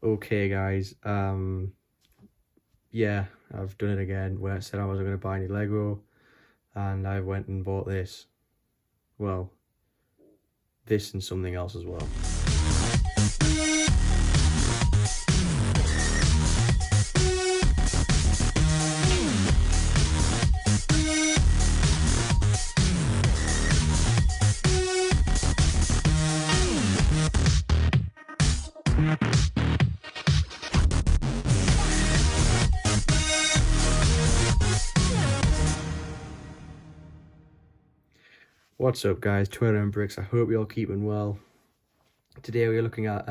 Okay guys, yeah, I've done it again. When I said I wasn't going to buy any Lego, and I went and bought this. Well, this and something else as well. What's up guys, Twitter and Bricks, I hope you're all keeping well. Today we're looking at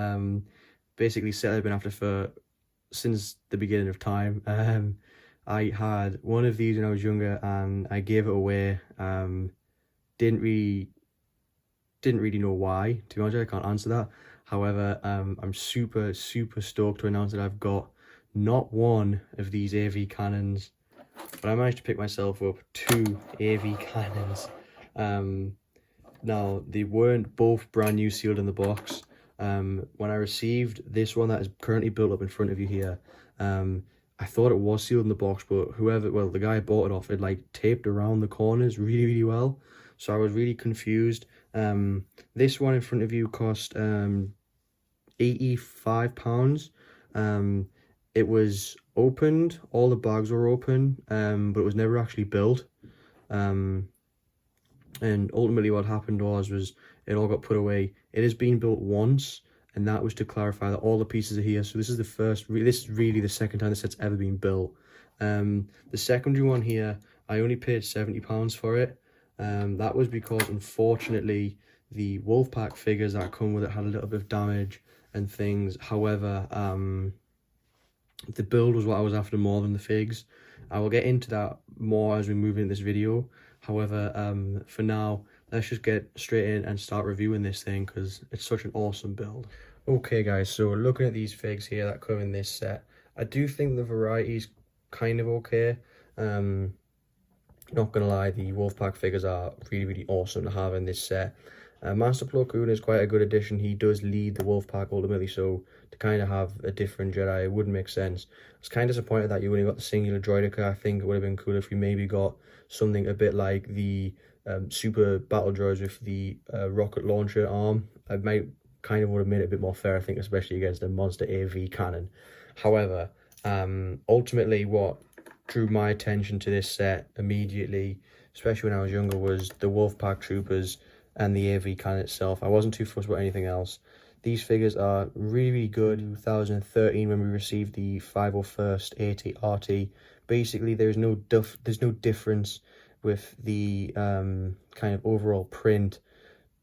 basically set I've been after since the beginning of time. I had one of these when I was younger and I gave it away. Didn't really know why, to be honest. I can't answer that. However, I'm super stoked to announce that I've got not one of these AV cannons, but I managed to pick myself up two AV cannons. Now they weren't both brand new sealed in the box. When I received this one that is currently built up in front of you here, I thought it was sealed in the box, but the guy I bought it off, it like taped around the corners really well, so I was really confused. This one in front of you cost £85. It was opened, all the bags were open, but it was never actually built. And ultimately what happened was it all got put away. It has been built once, and that was to clarify that all the pieces are here. So this is this is really the second time the set's ever been built. The secondary one here, I only paid £70 for it. That was because unfortunately the Wolfpack figures that come with it had a little bit of damage and things. However, the build was what I was after more than the figs. I will get into that more as we move into this video. However, for now, let's just get straight in and start reviewing this thing because it's such an awesome build. Okay guys, so looking at these figs here that come in this set, I do think the variety is kind of okay. Not gonna lie, the Wolfpack figures are really awesome to have in this set. Master Plo Koon is quite a good addition. He does lead the Wolfpack ultimately, so to kind of have a different Jedi, it would make sense. I was kind of disappointed that you only got the singular droidica. I think it would have been cool if we maybe got something a bit like the super battle droids with the rocket launcher arm. I might kind of would have made it a bit more fair, I think, especially against a monster AV cannon. However, ultimately what drew my attention to this set immediately, especially when I was younger, was the Wolfpack troopers and the AV cannon itself. I wasn't too fussed about anything else. These figures are really good. 2013, when we received the 501st AT-RT, basically there's no difference with the kind of overall print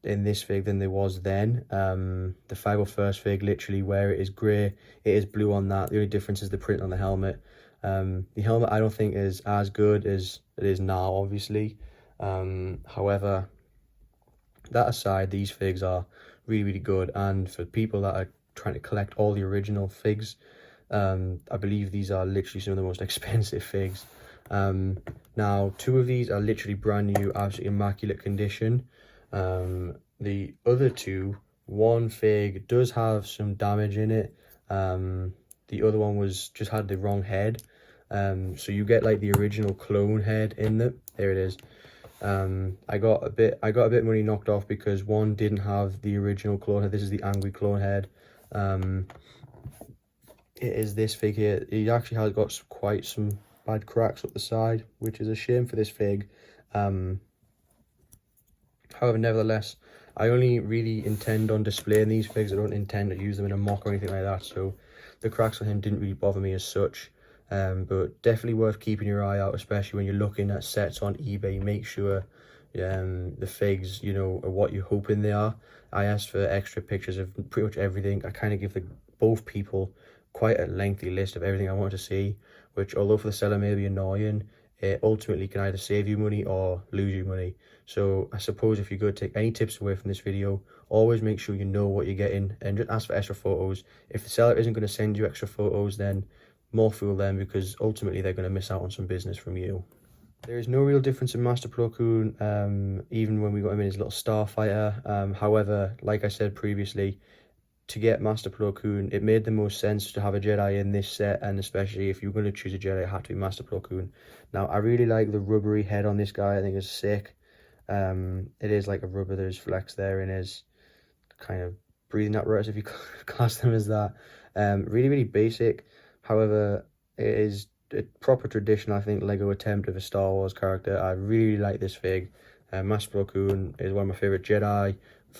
in this fig than there was then. The 501st fig, literally where it is grey, it is blue on that. The only difference is the print on the helmet. The helmet I don't think is as good as it is now, obviously. However, that aside, these figs are really good, and for people that are trying to collect all the original figs, I believe these are literally some of the most expensive figs. Now, two of these are literally brand new, absolutely immaculate condition. The other two, one fig does have some damage in it. The other one just had the wrong head. So you get like the original clone head in them. There it is. I got a bit money knocked off because one didn't have the original clone head. This is the angry clone head. It is this fig here. It actually has got quite some bad cracks up the side, which is a shame for this fig. However, nevertheless, I only really intend on displaying these figs. I don't intend to use them in a mock or anything like that, so the cracks on him didn't really bother me as such. But definitely worth keeping your eye out, especially when you're looking at sets on eBay. Make sure the figs, you know, are what you're hoping they are. I asked for extra pictures of pretty much everything. I kind of give both people quite a lengthy list of everything I want to see, which, although for the seller may be annoying, it ultimately can either save you money or lose you money. So I suppose if you're going to take any tips away from this video, always make sure you know what you're getting and just ask for extra photos. If the seller isn't going to send you extra photos, then more fool them, because ultimately they're going to miss out on some business from you. There is no real difference in Master Plo Koon, even when we got him in his little starfighter. However, like I said previously, to get Master Plo Koon, it made the most sense to have a Jedi in this set, and especially if you're going to choose a Jedi, it had to be Master Plo Koon. Now, I really like the rubbery head on this guy. I think it's sick. It is like a rubber. There's flex there in his kind of breathing apparatus, if you class them as that. Really, really basic. However, it is a proper traditional, I think, Lego attempt of a Star Wars character. I really like this fig. Master Plo Koon is one of my favorite Jedi,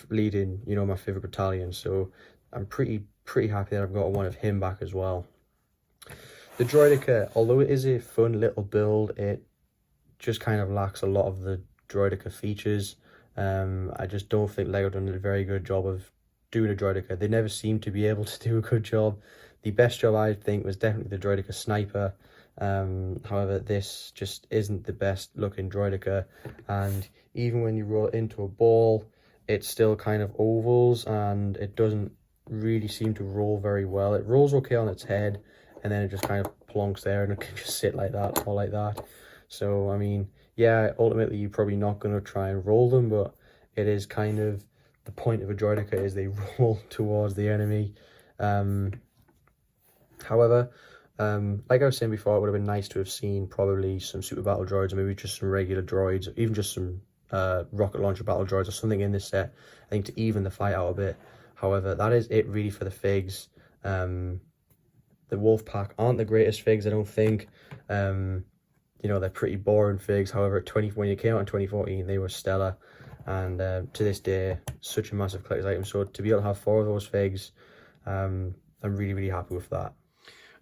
leading, you know, my favorite battalion. So I'm pretty happy that I've got one of him back as well. The Droideka, although it is a fun little build, it just kind of lacks a lot of the Droideka features. I just don't think Lego done a very good job of doing a Droideka. They never seem to be able to do a good job. The best job, I think, was definitely the Droideka Sniper. However, this just isn't the best looking Droideka, and even when you roll it into a ball, it still kind of ovals, and it doesn't really seem to roll very well. It rolls okay on its head, and then it just kind of plonks there, and it can just sit like that or like that. So, I mean, yeah, ultimately you're probably not going to try and roll them, but it is kind of the point of a Droideka is they roll towards the enemy. However, like I was saying before, it would have been nice to have seen probably some super battle droids, or maybe just some regular droids, or even just some rocket launcher battle droids or something in this set, I think, to even the fight out a bit. However, that is it really for the figs. The Wolf Pack aren't the greatest figs, I don't think. You know, they're pretty boring figs. However, when you came out in 2014, they were stellar, and to this day, such a massive collector's item. So to be able to have 4 of those figs, I'm really happy with that.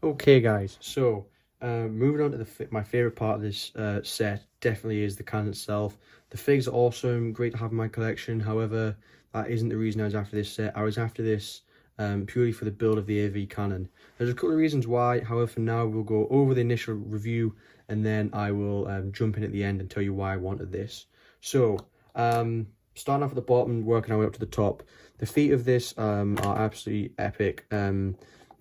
Okay, guys, so moving on to my favorite part of this set definitely is the cannon itself. The figs are awesome, great to have in my collection. However, that isn't the reason I was after this set. I was after this purely for the build of the AV cannon. There's a couple of reasons why. However, for now we'll go over the initial review, and then I will jump in at the end and tell you why I wanted this. So starting off at the bottom, working our way up to the top. The feet of this are absolutely epic.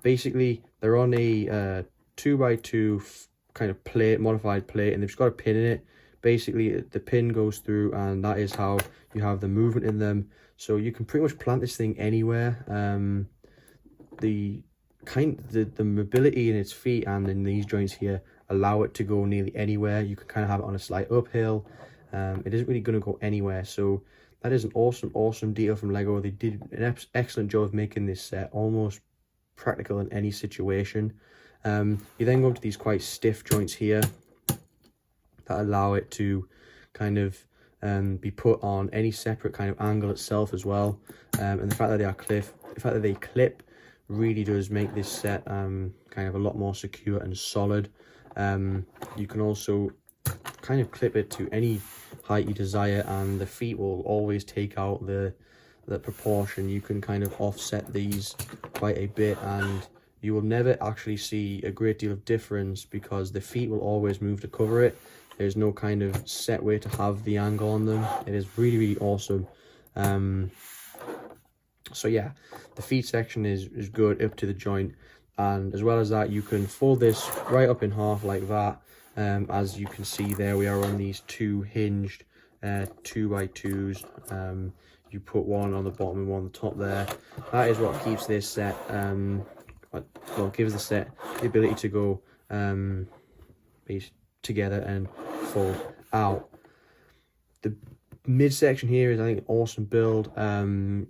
Basically, they're on a 2x2 kind of plate, modified plate, and they've just got a pin in it. Basically, the pin goes through, and that is how you have the movement in them. So you can pretty much plant this thing anywhere. The mobility in its feet and in these joints here allow it to go nearly anywhere. You can kind of have it on a slight uphill. It isn't really going to go anywhere. So that is an awesome detail from Lego. They did an excellent job of making this set almost practical in any situation. You then go to these quite stiff joints here that allow it to kind of be put on any separate kind of angle itself as well. And the fact that they clip really does make this set kind of a lot more secure and solid. You can also kind of clip it to any height you desire, and the feet will always take out the proportion. You can kind of offset these quite a bit, and you will never actually see a great deal of difference because the feet will always move to cover it. There's no kind of set way to have the angle on them. It is really awesome. So yeah, the feet section is good up to the joint, and as well as that, you can fold this right up in half like that. As you can see there, we are on these 2 hinged 2x2s. You put one on the bottom and one on the top there. That is what keeps this set, well, gives the set the ability to go together and fold out. The midsection here is, I think, an awesome build.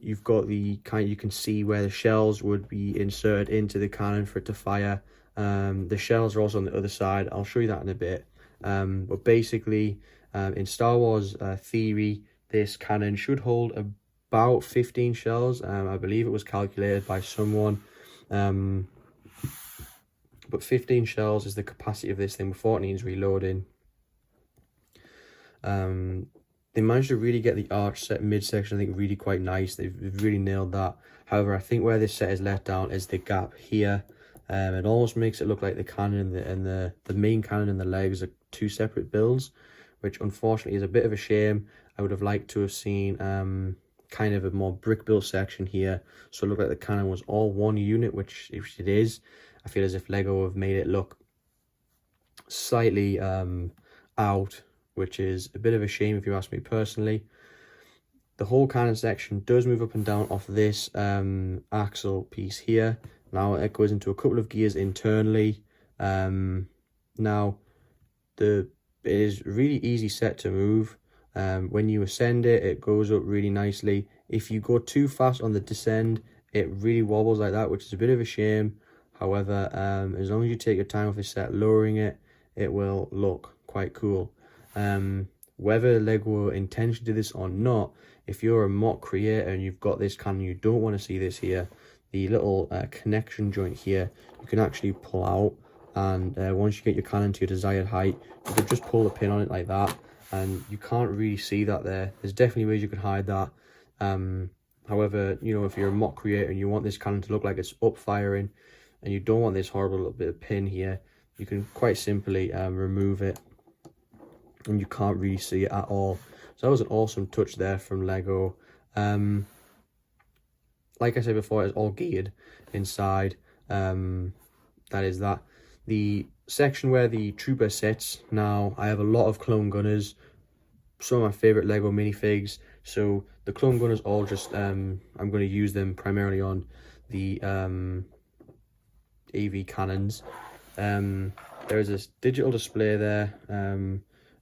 You've got the kind, you can see where the shells would be inserted into the cannon for it to fire. The shells are also on the other side. I'll show you that in a bit. But basically, in Star Wars theory, this cannon should hold about 15 shells. I believe it was calculated by someone. But 15 shells is the capacity of this thing before it needs reloading. They managed to really get the arch set midsection, I think, really quite nice. They've really nailed that. However, I think where this set is let down is the gap here. It almost makes it look like the cannon and the main cannon and the legs are 2 separate builds, which unfortunately is a bit of a shame. I would have liked to have seen kind of a more brick built section here, so it looked like the cannon was all one unit, which it is. I feel as if Lego have made it look slightly out, which is a bit of a shame if you ask me personally. The whole cannon section does move up and down off this axle piece here. Now it goes into a couple of gears internally. Now it is really easy set to move. When you ascend it, it goes up really nicely. If you go too fast on the descend, it really wobbles like that, which is a bit of a shame. However, as long as you take your time with this set, lowering it, it will look quite cool. Whether LEGO intentionally did this or not, if you're a mock creator and you've got this cannon, you don't want to see this here, the little connection joint here, you can actually pull out, and once you get your cannon to your desired height, you can just pull the pin on it like that, and you can't really see that there. There's definitely ways you can hide that. However, you know, if you're a mock creator and you want this cannon to look like it's up firing, and you don't want this horrible little bit of pin here, you can quite simply remove it, and you can't really see it at all. So that was an awesome touch there from LEGO. Like I said before, it's all geared inside. That is that. The section where the trooper sits, now I have a lot of clone gunners, some of my favorite LEGO minifigs. So the clone gunners all just, I'm going to use them primarily on the AV cannons. There is this digital display there.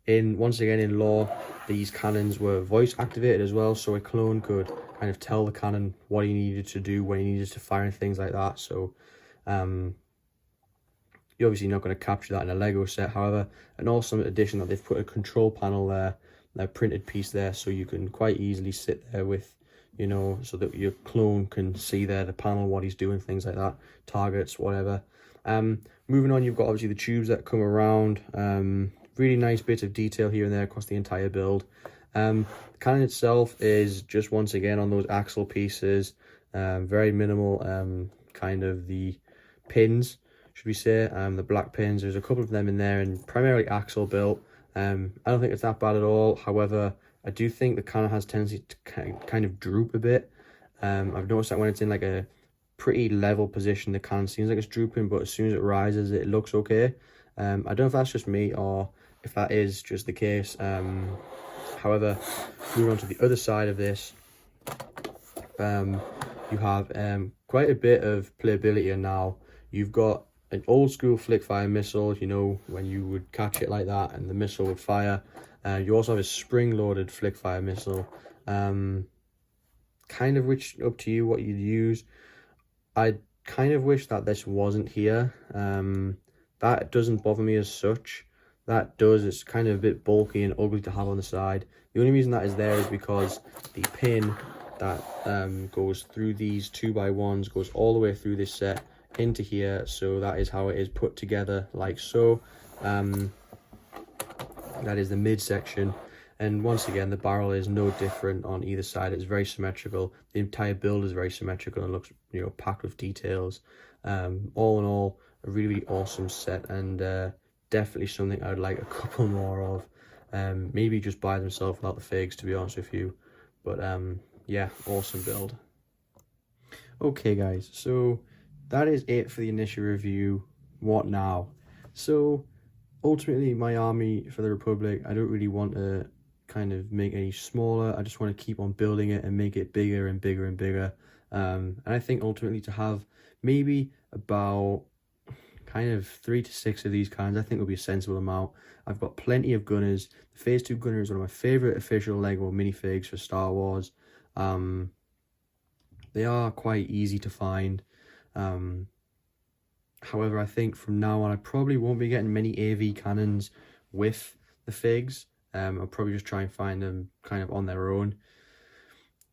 Once again in lore, these cannons were voice activated as well, so a clone could kind of tell the cannon what he needed to do, when he needed to fire, and things like that. So you're obviously not going to capture that in a LEGO set. However, an awesome addition that they've put a control panel there, a printed piece there, so you can quite easily sit there with, you know, so that your clone can see there the panel, what he's doing, things like that, targets, whatever. Moving on, you've got obviously the tubes that come around. Really nice bits of detail here and there across the entire build. The cannon itself is just once again on those axle pieces. Very minimal kind of the pins, should we say, the black pins. There's a couple of them in there, and primarily axle built. I don't think it's that bad at all. However, I do think the cannon has tendency to kind of droop a bit. I've noticed that when it's in like a pretty level position, the cannon seems like it's drooping, but as soon as it rises, it looks okay. I don't know if that's just me or if that is just the case. However, moving on to the other side of this, you have quite a bit of playability now. You've got an old school flick fire missile, you know, when you would catch it like that and the missile would fire. You also have a spring loaded flick fire missile. Kind of which up to you what you'd use. I kind of wish that this wasn't here. That doesn't bother me as such. That does, it's kind of a bit bulky and ugly to have on the side. The only reason that is there is because the pin that goes through these 2x1s goes all the way through this set into here, so that is how it is put together, like so. That is the midsection, and once again the barrel is no different on either side. It's very symmetrical. The entire build is very symmetrical and looks, you know, packed with details. All in all, a really awesome set, and definitely something I would like a couple more of. Maybe just buy themselves without the figs, to be honest with you. But yeah, awesome build. Okay guys, so that is it for the initial review. What now? So ultimately, my army for the Republic, I don't really want to kind of make any smaller. I just want to keep on building it and make it bigger and bigger and bigger. And I think ultimately to have maybe about kind of 3 to 6 of these kinds, I think will be a sensible amount. I've got plenty of gunners. The Phase 2 gunner is one of my favourite official LEGO minifigs for Star Wars. They are quite easy to find. However, I think from now on I probably won't be getting many AV cannons with the figs. I'll probably just try and find them kind of on their own.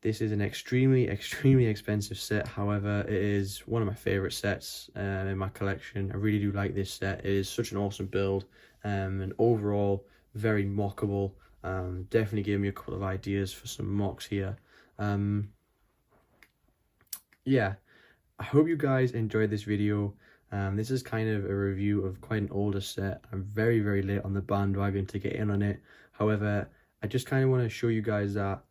This is an extremely expensive set. However, it is one of my favorite sets in my collection. I really do like this set. It is such an awesome build, and overall very mockable. Definitely gave me a couple of ideas for some mocks here. Yeah, I hope you guys enjoyed this video. This is kind of a review of quite an older set. I'm very late on the bandwagon to get in on it. However, I just kind of want to show you guys that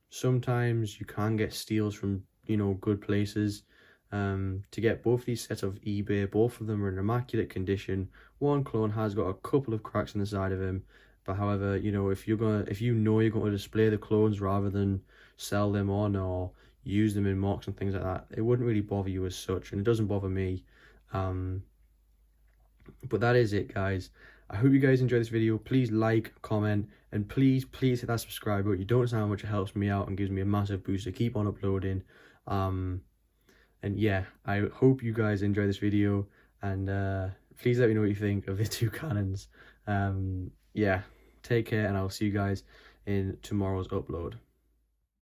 sometimes you can get steals from, you know, good places. To get both these sets of eBay, both of them are in immaculate condition. One clone has got a couple of cracks in the side of him, But however, you know, if you know you're going to display the clones rather than sell them on or use them in mocks and things like that, it wouldn't really bother you as such, and it doesn't bother me. But that is it, guys. I hope you guys enjoyed this video. Please like, comment, and please hit that subscribe button. You don't understand how much it helps me out and gives me a massive boost to keep on uploading. And yeah, I hope you guys enjoy this video, and please let me know what you think of the two cannons. Yeah, take care, and I'll see you guys in tomorrow's upload.